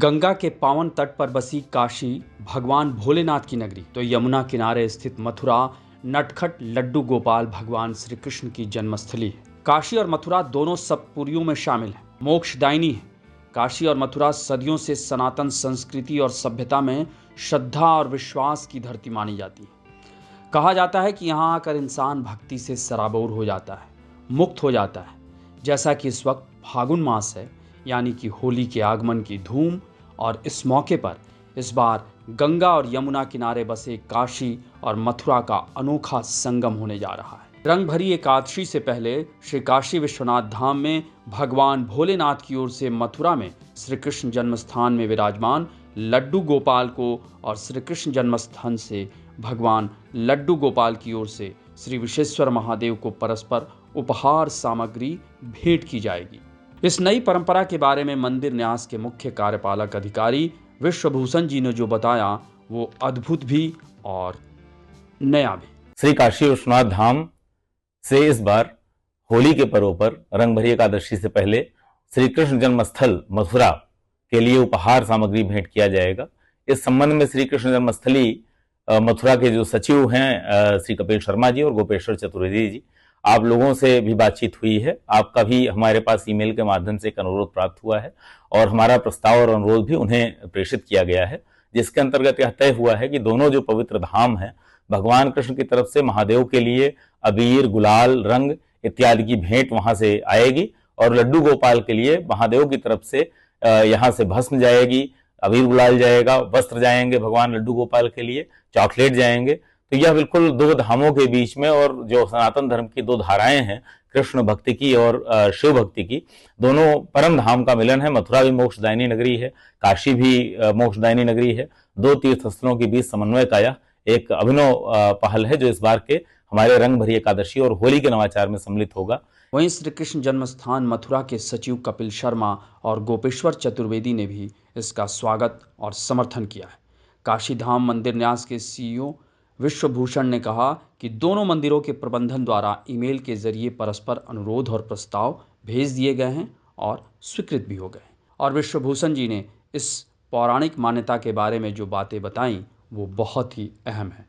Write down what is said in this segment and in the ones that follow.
गंगा के पावन तट पर बसी काशी भगवान भोलेनाथ की नगरी, तो यमुना किनारे स्थित मथुरा नटखट लड्डू गोपाल भगवान श्री कृष्ण की जन्मस्थली है। काशी और मथुरा दोनों सप्तपुरियों में शामिल हैं, मोक्षदायिनी है। काशी और मथुरा सदियों से सनातन संस्कृति और सभ्यता में श्रद्धा और विश्वास की धरती मानी जाती है। कहा जाता है कि यहाँ आकर इंसान भक्ति से सराबोर हो जाता है, मुक्त हो जाता है। जैसा कि इस वक्त फागुन मास है, यानी कि होली के आगमन की धूम, और इस मौके पर इस बार गंगा और यमुना किनारे बसे काशी और मथुरा का अनोखा संगम होने जा रहा है। रंग भरी एकादशी से पहले श्री काशी विश्वनाथ धाम में भगवान भोलेनाथ की ओर से मथुरा में श्री कृष्ण जन्मस्थान में विराजमान लड्डू गोपाल को और श्री कृष्ण जन्मस्थान से भगवान लड्डू गोपाल की ओर से श्री विश्वेश्वर महादेव को परस्पर उपहार सामग्री भेंट की जाएगी। इस नई परंपरा के बारे में मंदिर न्यास के मुख्य कार्यपालक अधिकारी विश्वभूषण जी ने जो बताया वो अद्भुत भी और नया भी। श्री काशी विश्वनाथ धाम से इस बार होली के पर्व पर रंग भरी एकादशी से पहले श्री कृष्ण जन्मस्थल मथुरा के लिए उपहार सामग्री भेंट किया जाएगा। इस संबंध में श्री कृष्ण जन्मस्थली मथुरा के जो सचिव हैं श्री कपिल शर्मा जी और गोपेश्वर चतुर्वेदी जी, आप लोगों से भी बातचीत हुई है। आपका भी हमारे पास ईमेल के माध्यम से एक अनुरोध प्राप्त हुआ है और हमारा प्रस्ताव और अनुरोध भी उन्हें प्रेषित किया गया है, जिसके अंतर्गत यह तय हुआ है कि दोनों जो पवित्र धाम हैं, भगवान कृष्ण की तरफ से महादेव के लिए अबीर, गुलाल, रंग इत्यादि की भेंट वहां से आएगी और लड्डू गोपाल के लिए महादेव की तरफ से यहाँ से भस्म जाएगी, अबीर गुलाल जाएगा, वस्त्र जाएंगे भगवान लड्डू गोपाल के लिए, चॉकलेट जाएंगे। तो यह बिल्कुल दो धामों के बीच में, और जो सनातन धर्म की दो धाराएं हैं, कृष्ण भक्ति की और शिव भक्ति की, दोनों परम धाम का मिलन है। मथुरा भी मोक्षदायिनी नगरी है, काशी भी मोक्षदायिनी नगरी है। दो तीर्थ स्थलों के बीच समन्वय का यह एक अभिनव पहल है जो इस बार के हमारे रंग भरी एकादशी और होली के नवाचार में सम्मिलित होगा। वहीं श्री कृष्ण जन्मस्थान मथुरा के सचिव कपिल शर्मा और गोपेश्वर चतुर्वेदी ने भी इसका स्वागत और समर्थन किया है। काशी धाम मंदिर न्यास के सीईओ विश्वभूषण ने कहा कि दोनों मंदिरों के प्रबंधन द्वारा ईमेल के जरिए परस्पर अनुरोध और प्रस्ताव भेज दिए गए हैं और स्वीकृत भी हो गए। और विश्वभूषण जी ने इस पौराणिक मान्यता के बारे में जो बातें बताई वो बहुत ही अहम है,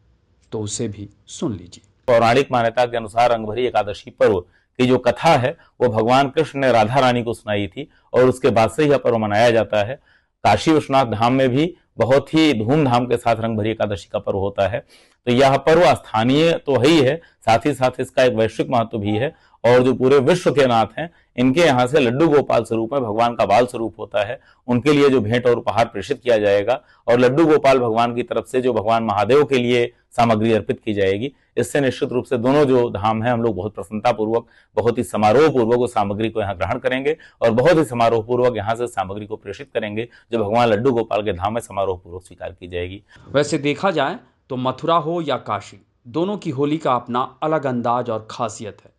तो उसे भी सुन लीजिए। पौराणिक मान्यता के अनुसार रंग भरी एकादशी पर्व की जो कथा है वो भगवान कृष्ण ने राधा रानी को सुनाई थी और उसके बाद से यह पर्व मनाया जाता है। काशी विश्वनाथ धाम में भी बहुत ही धूमधाम के साथ रंग भरी एकादशी का पर्व होता है। तो यह पर्व स्थानीय तो है ही है, साथ ही साथ इसका एक वैश्विक महत्व भी है। और जो पूरे विश्व के नाथ हैं, इनके यहाँ से लड्डू गोपाल स्वरूप में भगवान का बाल स्वरूप होता है, उनके लिए जो भेंट और उपहार प्रेषित किया जाएगा और लड्डू गोपाल भगवान की तरफ से जो भगवान महादेव के लिए सामग्री अर्पित की जाएगी, इससे निश्चित रूप से दोनों जो धाम है हम लोग बहुत प्रसन्नता पूर्वक, बहुत ही समारोह पूर्वक उस सामग्री को यहाँ ग्रहण करेंगे और बहुत ही समारोह पूर्वक यहाँ से सामग्री को प्रेषित करेंगे जो भगवान लड्डू गोपाल के धाम में समारोह पूर्वक स्वीकार की जाएगी। वैसे देखा जाए तो मथुरा हो या काशी, दोनों की होली का अपना अलग अंदाज और खासियत है।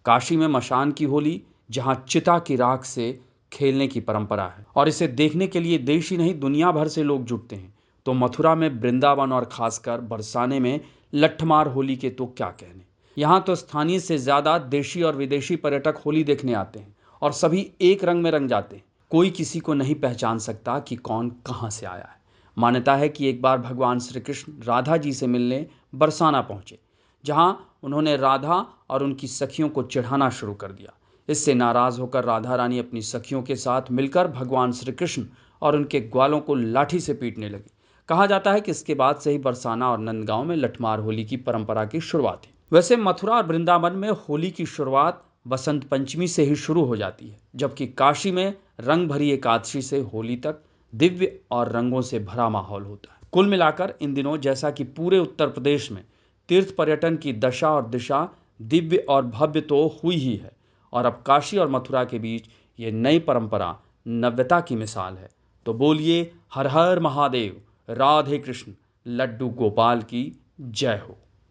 काशी में मशान की होली, जहां चिता की राख से खेलने की परंपरा है और इसे देखने के लिए देश ही नहीं दुनिया भर से लोग जुटते हैं। तो मथुरा में वृंदावन और खासकर बरसाने में लट्ठमार होली के तो क्या कहने। यहाँ तो स्थानीय से ज़्यादा देशी और विदेशी पर्यटक होली देखने आते हैं और सभी एक रंग में रंग जाते हैं। कोई किसी को नहीं पहचान सकता कि कौन कहाँ से आया है। मान्यता है कि एक बार भगवान श्री कृष्ण राधा जी से मिलने बरसाना पहुँचे, जहाँ उन्होंने राधा और उनकी सखियों को चिढ़ाना शुरू कर दिया। इससे नाराज़ होकर राधा रानी अपनी सखियों के साथ मिलकर भगवान श्री कृष्ण और उनके ग्वालों को लाठी से पीटने लगी। कहा जाता है कि इसके बाद से ही बरसाना और नंदगांव में लठमार होली की परंपरा की शुरुआत हुई। वैसे मथुरा और वृंदावन में होली की शुरुआत बसंत पंचमी से ही शुरू हो जाती है, जबकि काशी में रंग भरी एकादशी से होली तक दिव्य और रंगों से भरा माहौल होता है। कुल मिलाकर इन दिनों जैसा कि पूरे उत्तर प्रदेश में तीर्थ पर्यटन की दशा और दिशा दिव्य और भव्य तो हुई ही है, और अब काशी और मथुरा के बीच ये नई परंपरा नव्यता की मिसाल है। तो बोलिए हर हर महादेव, राधे कृष्ण, लड्डू गोपाल की जय हो।